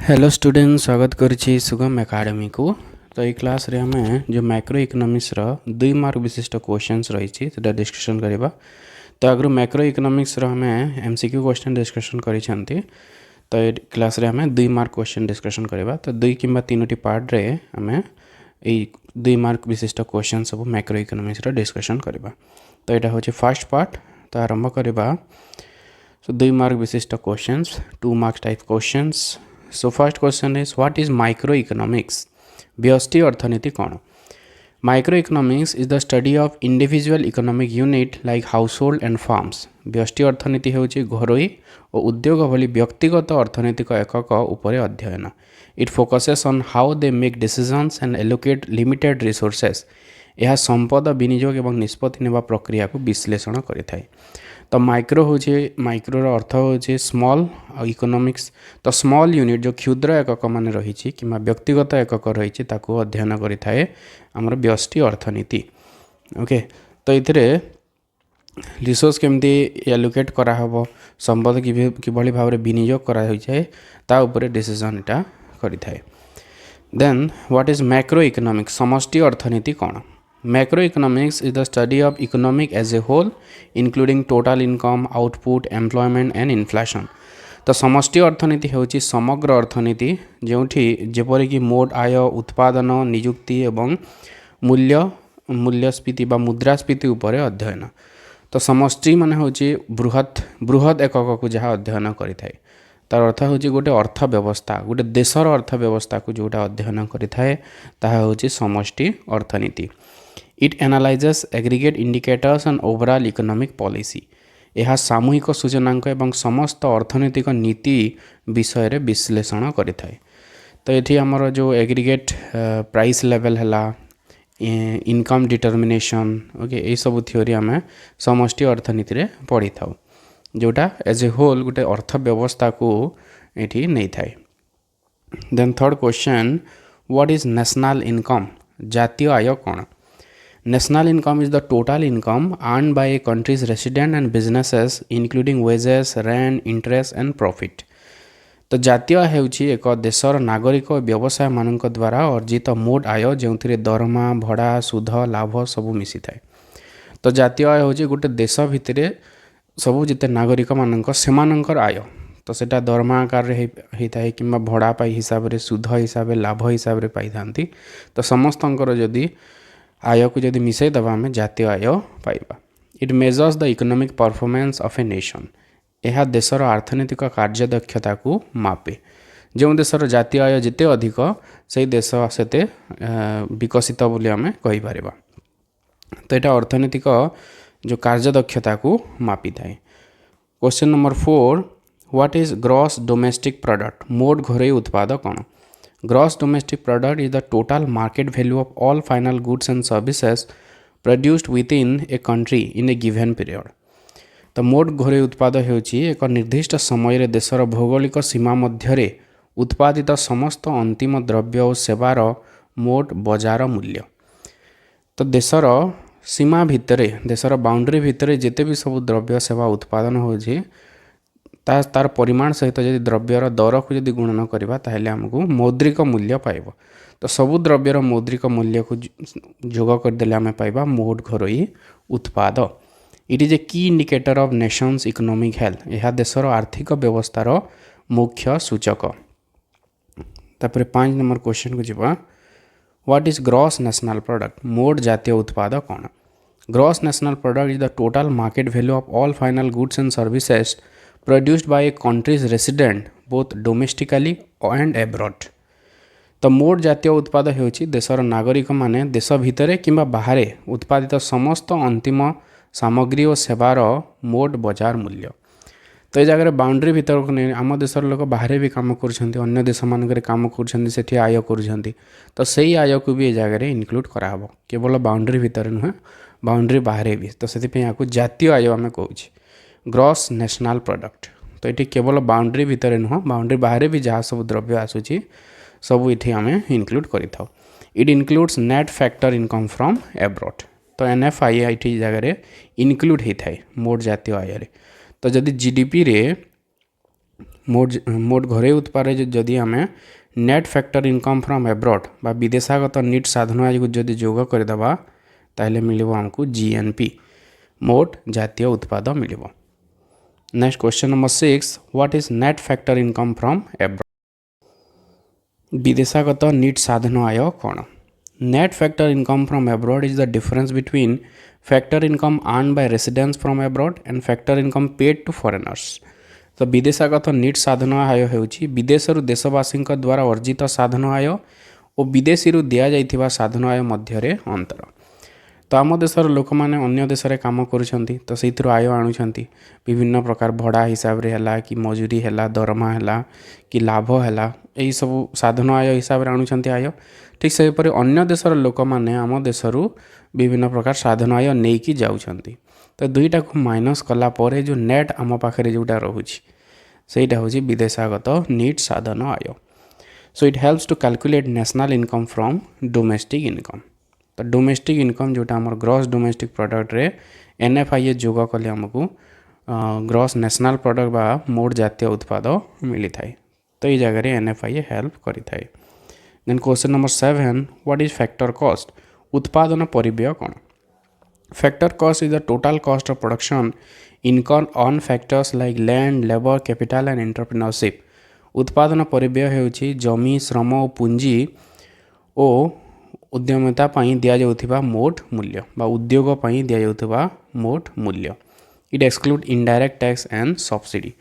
Hello student, स्वागत करुच्ची सुगम academy को। तो ये क्लास रे हमें जो मैक्रो इकोनॉमिक्स रो 2 मार्क विशिष्ट क्वेश्चंस रही से डिस्कशन करवा। तो आगु मैक्रो इकोनॉमिक्स रो हमें एमसीक्यू क्वेश्चन डिस्कशन करी। तो ये क्लास रे हमें 2 मार्क क्वेश्चन डिस्कशन करवा। तो 2 किंबा 3टी पार्ट रे हमें ये 2 मार्क विशिष्ट क्वेश्चन सब मैक्रो इकोनॉमिक्स रो डिस्कशन करवा। तो यहाँ हूँ फर्स्ट पार्ट। तो आरंभ करवा। So 2 mark विशिष्ट questions, 2 marks type questions. So first question is what is microeconomics? व्यष्टि अर्थनीति कौन? Microeconomics is the study of individual economic unit like household and farms. व्यष्टि अर्थनीति हेउची घरोई और उद्योग भली व्यक्तिगत अर्थनैतिक एकक उपरे अध्ययन. It focuses on how they make decisions and allocate limited resources. यह संपद विनियोग एवं निष्पत्ति नेबा प्रक्रिया को विश्लेषण करिथाय. तो माइक्रो हूँ माइक्रोर अर्थ हूँ स्मॉल इकोनॉमिक्स। तो स्मॉल यूनिट जो क्षुद्र एकक मान रही कि व्यक्तिगत एकक रही अध्ययन करें आमर व्यष्टि अर्थनीति। ओके, तो ये रिसोर्स केमती एलोकेट कराहब, संपद किभली भाव विनियोग कराए डिसीजन यहाँ करें। देन व्हाट इज मैक्रो इकोनॉमिक्स? समष्टि अर्थनीति कौन? Macroeconomics is the study of economic as a whole, including total income, output, employment and inflation. तो समष्टि अर्थनीति होची समग्र अर्थनीति जोठी जेपरिक मोट आय, उत्पादन, नियुक्ति एवं मूल्यस्फीति बा मुद्रास्फीति उपरे अध्ययन। तो समष्टि माने होची बृहत एकक को जहाँ अध्ययन करिथाय। तार अर्थ होची गोटे अर्थव्यवस्था, गोटे देशर अर्थव्यवस्था को जोटा अध्ययन करिथाय ताहा होची समष्टि अर्थनीति। It analyzes aggregate indicators and overall economic policy. यह सामूहिक सूचनांक एवं समस्त अर्थनैतिक नीति विषय रे विश्लेषण करिथाय। तो ये आमर जो एग्रीगेट प्राइस लेवल है, इनकम डिटर्मिनेशन, ओके, ये सब थ्योरी आम समष्टि अर्थनीति रे पढ़ी था जोटा एज ए होल गोटे अर्थव्यवस्था को ये नहीं थाए। Then third question, what is national income? जातीय आय कौन? National income is the total income earned by a country's resident and businesses including wages, rent, interest and profit. तो जातीय हेउची एक देशर नागरिक व्यवसाय मानक द्वारा अर्जित मोट आय जो दरमा, भड़ा, सुध, लाभ सबू मिसी थाए। तो जातीय आय होची गोटे देश भितर सबू जिते नागरिक मानक सेमानंकर आय, तो सेटा दरमा आकार रे होता है कि भड़ा पाई हिसाब रे, सुध हिसाब रे, लाभ हिसाब रे पाई थांती। तो समस्तंकर जदि आय को जदि मिसई दबा में जातीय आय पाइबा। It measures the economic performance of a nation. यह देशर अर्थनैतिक कार्यदक्षता को मापे। जो देशर जातीय आय जिते अधिक से देश सेते विकसित बोली आम कहि परिबा। तो यहाँ अर्थनैतिक जो कार्यदक्षता को मापी थाए। Question number 4, what is gross domestic product? मोट घरोई उत्पाद कौन? Gross domestic product is the total market value of all final goods and services produced within a country in a given period. तो मोट घरोई उत्पाद हेउची एक निर्दिष्ट समय देशर भौगोलिक सीमा मध्य उत्पादित समस्त अंतिम द्रव्य और सेवार मोट बजार मूल्य। तो देशर सीमा भितर, देशर बाउंड्री भितर जिते भी सब द्रव्य सेवा उत्पादन होची तार परिमाण सहित जदि द्रव्यर दर को जदि गुणन करवा ताहले हमको मौद्रिक मूल्य पाइब। तो सबु द्रव्यर मौद्रिक मूल्य को जोग करदेले आम पाइबा मोट घरोई उत्पाद। इट इज ए की indicator of Nations economic health. यह देशर आर्थिक व्यवस्थार मुख्य सूचक। तापर 5 नंबर क्वेश्चन को जीवा, what is gross national product? मोट जातीय उत्पाद कौन? Gross national product is the total market value of all final goods and services produced by a country's resident both domestically and abroad. तो मोट जातीय उत्पाद हेउची देशर नागरिक माने देश भितरे किंबा बाहरे उत्पादित समस्त अंतिम सामग्री और सेवार मोट बजार मूल्य। तो ये जगह बाउंड्री भीतर को नहीं, आम देशर लोक बाहर भी काम कर अन्य देश मानक काम कर आय कर, तो सही आय को भी ये जगह इनक्लूड कराहब। केवल बाउंड्री भीतर नुहे, बाउंड्री बाहर भी। तो से जातीय आय आम कहूँ ग्रॉस नेशनल प्रोडक्ट। तो ये केवल बाउंड्री भितर नुह, बाउंड्री बाहर भी जहाँ सब द्रव्य आसूची सब ये आम इनक्लूड करें। It includes net factor income from abroad. तो NFI ये जगह इनक्लूड होता है मोट जातीय आय। तो जदि GDP रे मोट घरे उत्पाद जदि आम net factor income from abroad बा विदेशागत निट साधन आय को जदि जोग करदेबा ताहले मिलिबो हमको जीएनपी मोट जातीय उत्पाद मिलिबो। Next question number 6 what is net factor income from abroad. विदेशागत निट साधन आय कौन? Net factor income from abroad is the difference between factor income earn by residence from abroad and factor income paid to foreigners. तो विदेशागत निट साधन आय होउछि विदेशरू देशवासी द्वारा अर्जित साधन आय और विदेशी दिया जाइथिबा साधन आय मध्यरे अंतर। तो आम देशर लोक मैंने अन्य देश में कम करुँच तो से आय आणुंट विभिन्न प्रकार भड़ा हिसाब रे है कि मजूरी है दरमा है कि लाभ है यही सब साधन आय हिसाब से आणुंट आय। ठीक से अन्य देशर लोक मैंने आम देशरू विभिन्न प्रकार साधन आय नहीं कि जाउछंती। तो दुईटा को माइनस कला परे जो नेट आम पाखे जोटा रोचे सेटा हूँ विदेशागत निट साधन आय। So it helps to calculate national income from domestic income. तो डोमेस्टिक इनकम जोटा आम ग्रॉस डोमेस्टिक प्रोडक्ट रे एनएफआईए जोग कले आमको ग्रॉस नेशनल प्रोडक्ट बा मोट जातीय उत्पाद मिली थाए। तो ये जगह एनएफआईए हेल्प करी थाए। Then question number 7 what is factor cost. उत्पादन परिव्यय कौन? Factor cost is the total cost of production income on factors like land labour capital and entrepreneurship. उत्पादन परिव्यय होउछि जमी श्रम और पूंजी और उद्यमिता दिया जाउथिबा मोट मूल्य बा उद्योग दिया जाउथिबा मोट मूल्य। It exclude indirect tax and subsidy.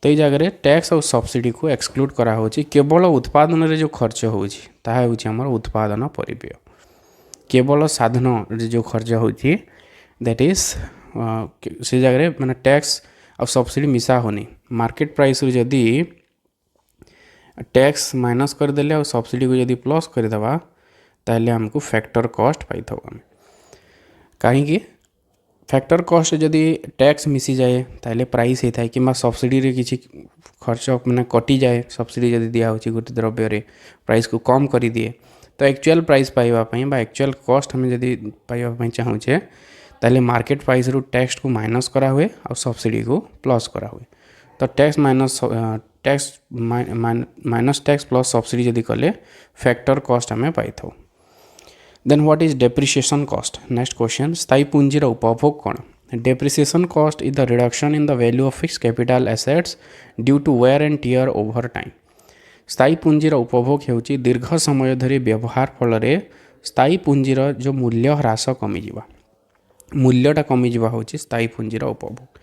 तो ये जगह टैक्स और सब्सिडी को एक्सक्लूड करा होछि केवल उत्पादन रे जो खर्च होछि ताहा होछि हमर उत्पादन परिव्यय। केवल साधन रे जो खर्च होछि दैट इज से जगह माने टैक्स और सब्सिडी मिसा होनी। मार्केट प्राइस रे जदी टैक्स माइनस कर देले और सब्सिडी को जदी प्लस कर देबा ताहले हमको फैक्टर कॉस्ट पाई थो। कहीं फैक्टर कॉस्ट जदि टैक्स मिसी जाए ताहले प्राइस होता है कि सब्सिडी रे किसी खर्च मैंने कटि जाए सब्सिडी जदि दिया होची गोटे द्रव्य रे प्राइस को कम कर दिए तो एक्चुअल प्राइस पाइबापी बा एक्चुअल कॉस्ट हमें जदि पाइबापी चाहूचे ताहले मार्केट प्राइस रू टैक्स को माइनस करा हुए और सब्सिडी को प्लस करा हुए। तो tax minus tax plus subsidy जदि कले फैक्टर कॉस्ट हमें पाई थो। Then what is depreciation cost. Next question स्थायी पूंजीर उपभोग कौन? Depreciation cost is the reduction in the value of fixed capital assets due to wear and tear over time. स्थायी पूंजीर उपभोग होउछि दीर्घ समय धरी व्यवहार फल स्थायी पूंजीर जो मूल्य ह्रास कमिजा मूल्यटा कमिजा होउछि स्थायी पूंजीर उपभोग।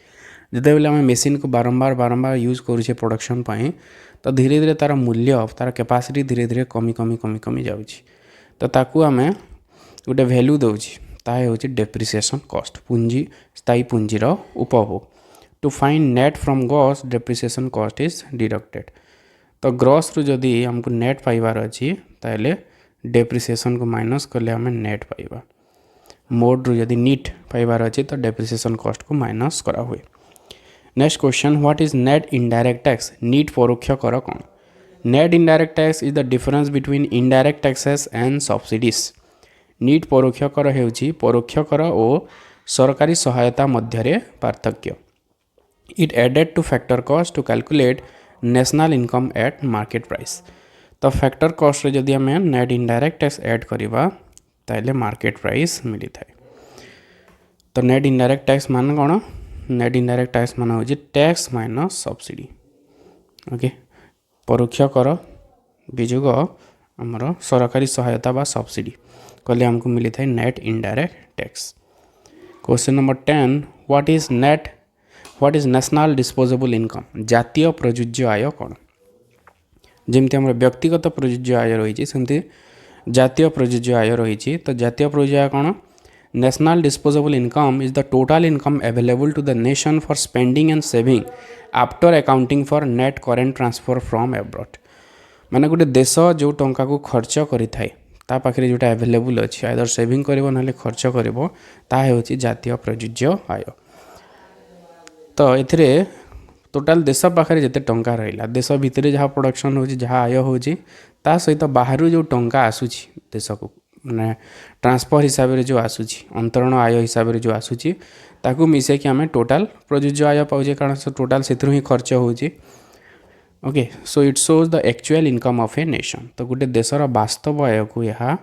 जितेबाला आम मेसीन को बारंबार यूज करुचे प्रोडक्शन पाई तो धीरे धीरे तार मूल्य तार कैपेसिटी धीरे धीरे कमी जाउछि। तो ताकू आम गोटे वैल्यू दउछि ताहे होछि डेप्रिसिएशन कॉस्ट पूंजी स्थायी पूंजीर उपभोग। To find net from gross depreciation cost is deducted. तो ग्रॉस रु जदि हमको नेट पाइबार अछि ताहले डेप्रिसिएशन को माइनस कले आम नेट पाइबा। मोड रु जदि नीट पाइबार अछि तो डेप्रिसिएशन कॉस्ट को माइनस करा हुए। Next question what is net indirect tax. नीट परोक्ष कर कौन? Net indirect tax is the difference between indirect taxes and subsidies. नीट परोक्ष कर हेउछि परोक्ष कर और सरकारी सहायता मध्यरे पार्थक्य। It added to factor cost to calculate national income at market price. तो फैक्टर कॉस्ट रे जदि आम नेट इनडायरेक्ट टैक्स ऐड करिबा ताइले मार्केट प्राइस मिली थाए। तो नेट इनडायरेक्ट टैक्स मान कौन? नेट इनडायरेक्ट टैक्स मान होछि टैक्स माइनस सब्सिडी। ओके परोक्ष कर विजुग आमर सरकारी सहायता बा सब्सिडी कले हमको मिली थाए net indirect tax. Question number 10 what is national disposable income. जातीय प्रयोज्य आय कौन? जमती आम व्यक्तिगत प्रयोज्य आय रही सेमती जातीय प्रयोज्य आय रही। तो जातीय प्रयोज्य आय कौन? National disposable income is the total income available to the nation for spending and saving after accounting for net current transfer from abroad. माने गोटे देश जो टंका को खर्च करि थाए ता पाखरे जोटा अवेलेबल अछि आइदर सेविंग करिवो नाले खर्च करिवो ताहे होछि जातीय प्रयोज्य आय। तो एथिरे टोटाल देश पाखरे जते टंका रहिला देश भितरे जहाँ प्रोडक्शन होछि जहाँ आय होछि ता सहित बाहरु जो टंका आसुछि देश को माने ट्रांसफर हिसाब रे जो आसुछि अंतरण आय हिसाब रे जो आसुछि ताकू मिसे कि आमे टोटाल प्रयोज्य आय पाउजे कारण से टोटाल सेथरु ही खर्च होछि। Okay so it shows the actual income of a nation तो गोटे देशर वास्तव आय को यह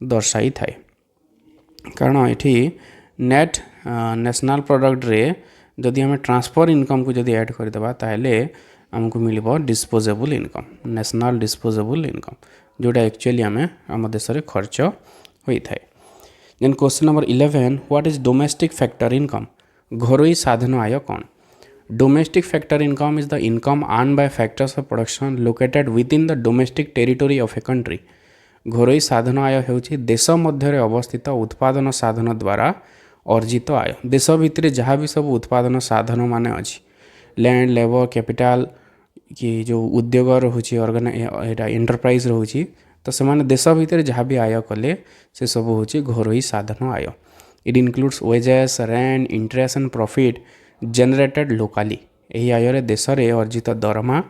दर्शाई थाए कारण ये नेट नेशनल प्रोडक्ट रे जदि आम ट्रांसफर इनकम को जदि ऐड करदेबा ताहले आमको मिलिबो disposable income national disposable income जोटा एक्चुअली आम देश में खर्च होता है। Then question number 11 what is domestic factor income घरोई साधन आय कौन domestic factor income is the income earn by factors of production located within the domestic territory of a country घरोई साधन आय होउछि देश मध्य अवस्थित उत्पादन साधन द्वारा अर्जित आय देश भितर जहाँ भी सब उत्पादन साधन मान अच्छी लैंड लेबर कैपिटाल कि जो उद्योग रोचे एंटरप्राइज रोचे तो से देश भितर जहाँ भी आय कले से सब हूँ घरोई साधन आय it includes wages rent interest and profit generated locally यही आय देश में अर्जित दरमा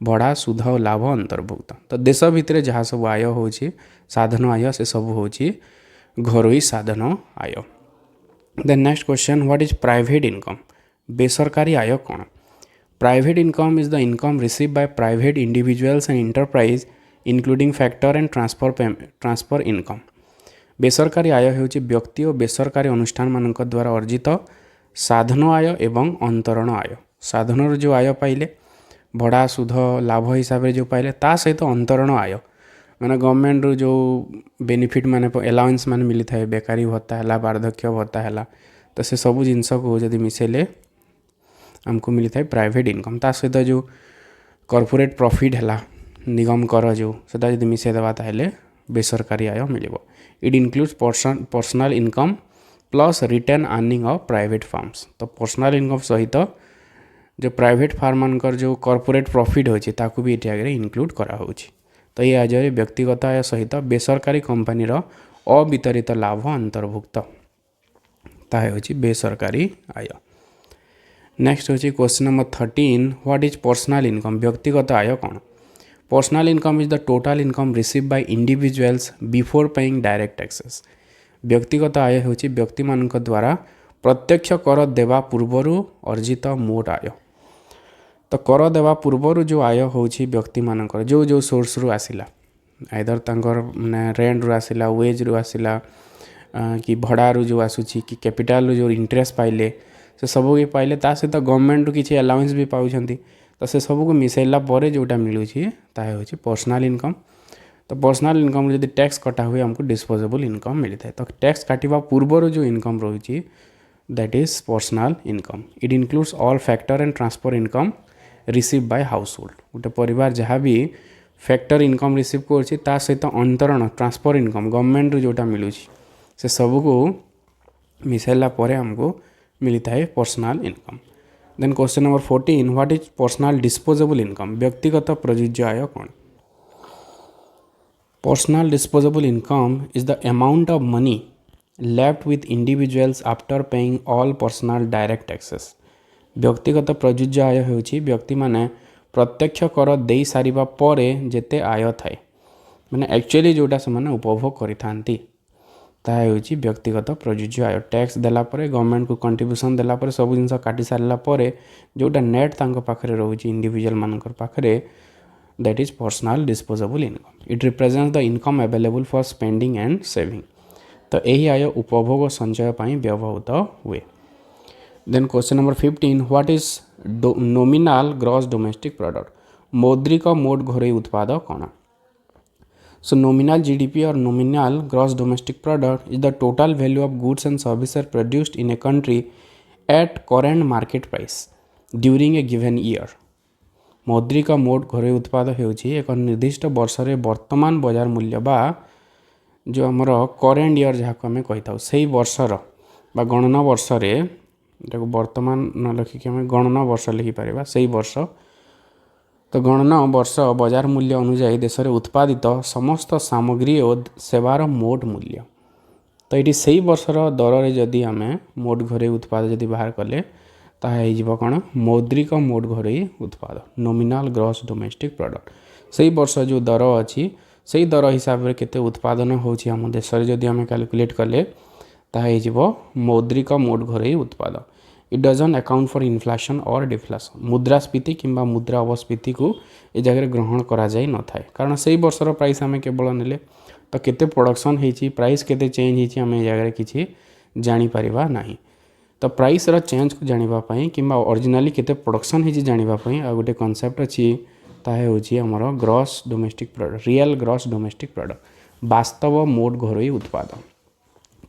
भड़ा सुध और लाभ अंतर्भुक्त तो देश भितर जहाँ सब आय हो साधन आय से सब हूँ घरोई साधन आय। Then next question what is private income बेसरकारी आय कौन private income is the income receive by private individuals and enterprise including factor and transfer income बेसरकारी आय होउछि व्यक्ति और बेसरकारी अनुष्ठान मानक द्वारा अर्जित साधन आय एवं अंतरण आय साधन जो आय पाइले भड़ा सुध लाभ हिसाब से जो पाइले ता सहित अंतरण आय माने गवर्नमेंट रो जो बेनिफिट माने अलाउंस माने मिली थाए बेकारी भत्ता है वार्धक्य भत्ता है तो से सब जिनस को जदि मिसेले आमको मिली थाए प्राइवेट इनकम ता सहित जो कॉर्पोरेट प्रॉफिट है निगम कर जो सेटा जदि मिसे देबा ताहले बेसरकारी आय मिलिबो it includes personal income plus return earning of private farms तो पर्सनल इनकम सहित जो प्राइवेट फार्म मानकर जो कॉर्पोरेट प्रॉफिट होछि ताकू भी एठी इनक्लूड करा होछि तो ये आय व्यक्तिगत आय सहित बेसरकारी कंपनी अवितरित लाभ अंतर्भुक्त ताहे होछि बेसरकारी आय। नेक्स्ट होछि question number 13 what is personal income व्यक्तिगत आय कौन personal income is the total income receive by individuals before paying direct taxes व्यक्तिगत आय होछि व्यक्ति मानक द्वारा प्रत्यक्ष कर देवा पूर्वर अर्जित मोट आय तो कर देवा पूर्वर जो आय होछि व्यक्ति मानकर जो जो सोर्स रु आसिला आइदर तांकर माने रेंट रु आसिला वेज रु आसिला कि भड़ा रु जो आसुछि कि कैपिटल रु जो इंटरेस्ट पाइले से सब के पाइले ता सहित गवर्नमेंट रु किछि अलाउंस भी पाउछंती तो से सब को मिसेला परे जोटा मिलुछि ताहे होछि पर्सनल इनकम तो पर्सनल इनकम जदि टैक्स कटा हुए हमको डिस्पोजेबल इनकम मिलता है तो टैक्स काटिबा पूर्वर जो इनकम रही that is personal income it includes all factor and transfer income receive bye house hold गोटे परिवार जहाँ भी फैक्टर इनकम रिसीव कर ता सहित अंतरण ट्रांसफर इनकम गवर्नमेंट जोटा मिलूँ से सबको मिसेला परे हमको मिलता है personal income. Then question number 14 what is personal disposable income व्यक्तिगत प्रयोज्य आय कौन personal disposable income is the amount of money left with individuals after paying all personal direct taxes व्यक्तिगत प्रयोज्य आय होउछि व्यक्ति माने प्रत्यक्ष कर दे सारिबा परे जेते आय थाए माने एक्चुअली जोटा से माने उपभोग करिथांती ताहा होउछि व्यक्तिगत प्रयोज्य आय टैक्स देला परे गवर्नमेंट को कंट्रीब्यूशन देला परे सब जिनस काटी सारला परे जोटा नेट तांको पाखरे रहउछि इंडिविजुअल मानकर पाखरे that is personal disposable income it represents the income available for spending and saving तो यही आय उपभोग संचय पाई व्यवहृत हुए। Then question number 15 what is nominal gross domestic product मौद्रिक मोट घरोई उत्पाद कौन सो नॉमिनल जीडीपी और nominal gross domestic product is the total value of goods and services produced in a country at current market price during a given year मौद्रिक मोट घरोई उत्पाद होउछि एक निर्दिष्ट वर्ष रे वर्तमान बाजार मूल्य बा जो आमर करेंट ईयर जहाँ को आम कही से वर्षर बा गणना वर्ष रे वर्तमान न लिखिक आम गणना वर्ष लिखिपर से वर्ष तो गणना वर्ष बाजार मूल्य अनुसार देश में उत्पादित समस्त सामग्री और सेवार मोट मूल्य तो ये से वर्षर दर रे जदि आम मोट घरोई उत्पाद जदि बाहर कले ताहा कौन मौद्रिक मोट घरोई उत्पाद नॉमिनल ग्रॉस डोमेस्टिक प्रोडक्ट से वर्ष जो दर अच्छी से दर हिसाब से केते उत्पादन होछि हम देश रे जदि आम कैलकुलेट कले ताहा मौद्रिक मोट घरोई उत्पाद it doesn't account for inflation और डिफ्लेशन मुद्रास्फीति किंबा मुद्रा अपस्फीति को ए जगह ग्रहण करा जाई न थाए कारण से वर्षर प्राइस आम केवल नेले तो केते प्रोडक्शन होती प्राइस केते चेंज होती आम ए जगह किसी जानीपर ना तो प्राइस रो चेंज को जानापी कि ओरिजिनाली केते प्रोडक्शन होती जानापी आ गोटे कनसेप्ट अच्छी ताहे होची हमर gross domestic product real gross domestic product वास्तव मोट घरोई उत्पाद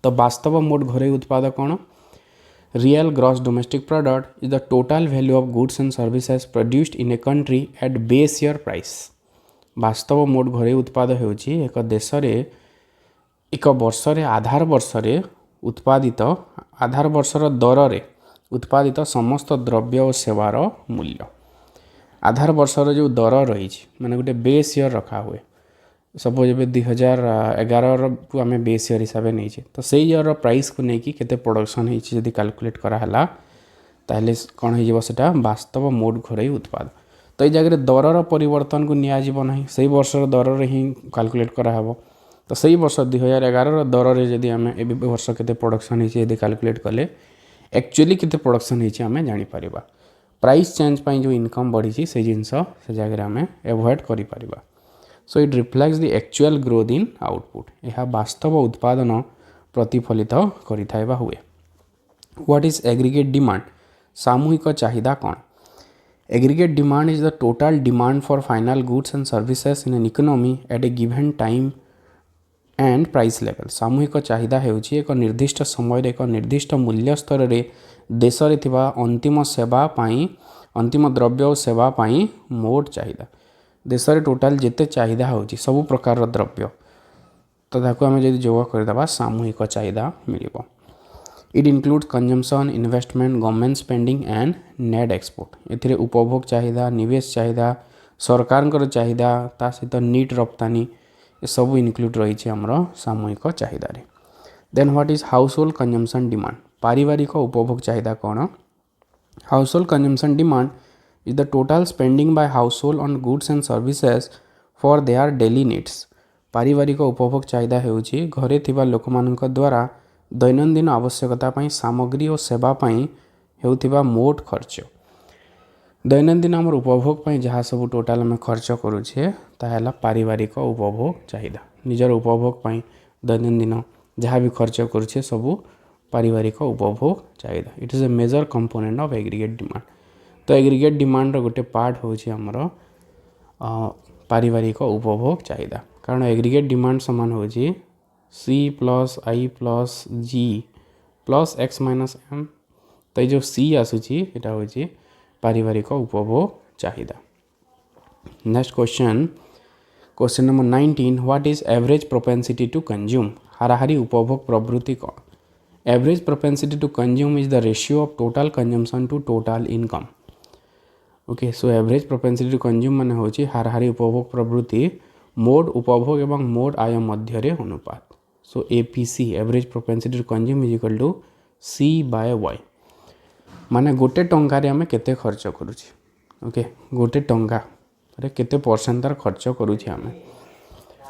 तो वास्तव मोट घरोई उत्पाद कौन real gross domestic product is the total value of goods and services produced in a country eight base year price वास्तव मोट घरोई उत्पाद होची एक देश रे एक वर्ष रे आधार वर्ष रे उत्पादित आधार वर्षर दर रे उत्पादित समस्त द्रव्य और सेवार मूल्य आधार वर्षर जो दर रही माने गोटे बेस ईयर रखा हुए सपोज ए 2011 को आम बेस ईयर हिसाब से नहीं तो से ईयर प्राइस को लेकिन केते प्रोडक्शन होती कैलकुलेट कराला ताहले कौन होटा वास्तव मोट घरोई उत्पाद तो ये जगह दरर परिवर्तन को नियाजिब ना से वर्षर दर ही कैलकुलेट कराहब तो सही वर्ष 2011 दर रे जदि आम ए वर्ष केते प्रोडक्शन होती कैलकुलेट कले एक्चुअली केते प्रोडक्शन होती आम जानीपर प्राइस चेंज पाई जो इनकम बढ़ी से जिनस से जगह आम एवॉइड करें so it reflects the actual growth in output यह वास्तव उत्पादन प्रतिफलित करिथाइबा हुए व्हाट इज एग्रीगेट डिमांड सामूहिक चाहिदा कौन aggregate demand is the total demand for final goods and services in an economy eight A given time and price level सामूहिक चाहिदा हेउची एक निर्दिष्ट समय एक निर्दिष्ट मूल्य स्तर रे देश रे थिबा अंतिम सेवा पाई अंतिम द्रव्य और सेवा पाई मोट चाहिदा देश रे टोटाल जेते चाहिदा होची सब प्रकार द्रव्य तो ताको आम जब जोग करदेबा सामूहिक चाहिदा मिलिबो it includes consumption investment government spending and net export एथिरे उपभोग चाहिदा निवेश चाहिदा सरकार चाहिदा ता सहित नीट रप्तानी ये सब इनक्लूड रही आमर सामूहिक चाहिदा रे then what is household consumption demand पारिवारिक उपभोग चाहिदा कौन household consumption demand is the total spending by household on goods and services for their daily needs पारिवारिक उपभोग चाहिदा हेउची घरे थिबा लोकमानक द्वारा दैनंदिन आवश्यकता पई सामग्री और सेवा पई हेउथिबा मोट खर्च दैनंदिन आमर उपभोग पई जहाँ सब टोटाल आम खर्च करूछे ताहला पारिवारिक उपभोग चाहिदा निजर उपभोग पई दैनंदिन जहाँ भी खर्च करूछे सब पारिवारिक उपभोग चाहिदा it is a major component of aggregate demand तो एग्रीगेट डिमांड गोटे पार्ट होची हमर पारिवारिक उपभोग चाहिदा कारण एग्रीगेट डिमांड समान होची C plus I plus G plus X minus M तो ये जो C आसुची एटा होची पारिवारिक उपभोग चाहिदा next question number 19 what is average propensity to consume हाराहारी उपभोग प्रवृत्ति कौन average propensity to consume is the ratio of total consumption to total income okay so average propensity to consume माने होची हाराहारी उपभोग प्रवृत्ति मोड उपभोग एवं मोड आय मध्य रे अनुपात so APC average propensity to consume is equal to C by Y माने गोटे टंका रे हमें केते खर्च करूची ओके गोटे टंका रे केते परसेंट तार खर्च करूची हमें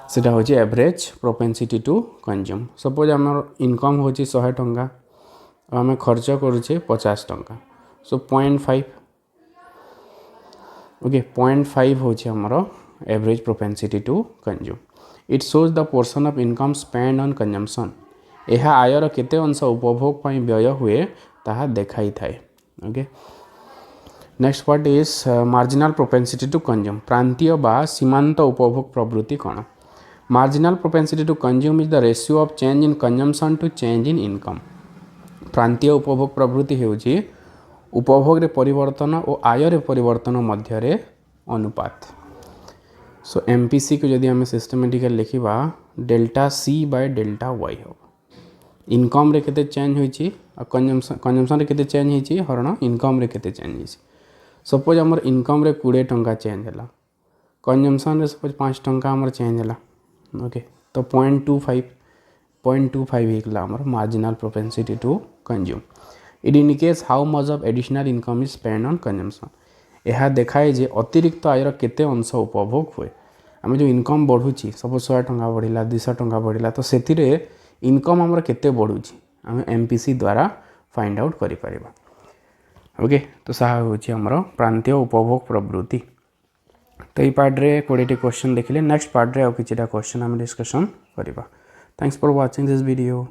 सेटा होची average propensity to consume suppose हमर इनकम होची 100 टंका हमें खर्च करूचे 50 टंका सो 0.5 ओके 0.5 होची हमरो average propensity to consume it shows the portion of income spend on consumption यह आयर केते अंश उपभोग पई व्यय हुए ताहा देखाई थाए okay next what is marginal propensity to consume प्रांतीय बा सीमांत उपभोग प्रवृत्ति कौन marginal propensity to consume is the ratio of change in consumption to change in income प्रांतीय उपभोग प्रवृत्ति हेउची उपभोग रे परिवर्तन और आय रे परिवर्तन मध्य रे अनुपात सो एमपीसी को जदि आम सिस्टमेटिकल लिखा delta C by delta Y हो इनकम रे केते चेंज होईची आ कंजम्पशन रे केते चेंज होईची हरण इनकम रे केते चेंज होईची सपोज हमर इनकम रे 20 टंका चेंज हला कंजम्पशन रे सपोज 5 टंका हमर चेंज हला ओके तो 0.25 हिकला हमर marginal propensity to consume it indicates how much of additional income is spend on consumption यह देखाए जे अतिरिक्त आयर केते अंश उपभोग हुए आम जो इनकम बढ़ुची सपोज 100 टंका बढ़िला 200 टंका बढ़िला तो से इनकम आमर केते बढ़ुची आम एमपीसी द्वारा फाइंड आउट करि परिबा ओके तो साहा होची हमरो प्रांतीय उपभोग प्रवृत्ति। तो ये पार्ट रे 20 क्वेश्चन देखिले। नेक्स्ट पार्ट रे और किछिटा क्वेश्चन हम डिस्कशन करिबा। Thanks for watching this video.